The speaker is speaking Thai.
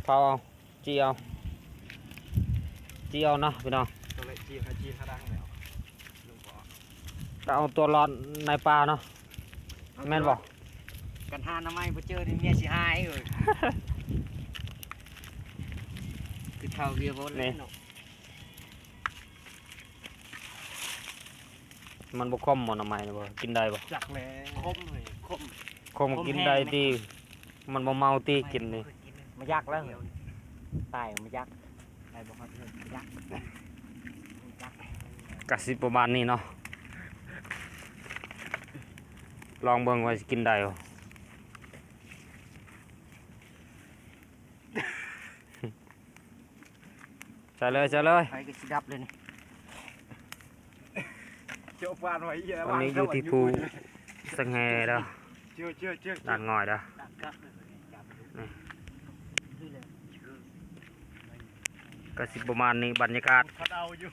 เผาเอาจีเอาเนาะพี่น้องตัวเล็กจีนเขาดังแล้วลุงบอก ก็เอาตัวร้อนในปลาเนาะแม่นบอก กันหาน้ำไม้ไปเจอที่เมียสิหายเลยคือเท่าเรียบร้อยเลยเนาะ มันบ่คมหมดทำไมนะบ่กินได้บ่ จักแล้วคมเลยคมกินได้ตีมันบ่เมาตีกินนี่ มายักแล้วตายมายักตายบอกว่ายักกะสิประมาณนี้เนาะลองเบิ่งว่าสิกินได้บ่ใส่เลยไฟก็สิดับเลยนี่เจ้าฟานไว้เยอะ วันนี้อยู่ที่ภูสังแหเด้อ เชื่อด้านง่อยเด้อก็สิประมาณนี้บรรยากาศเขาเอาอยู่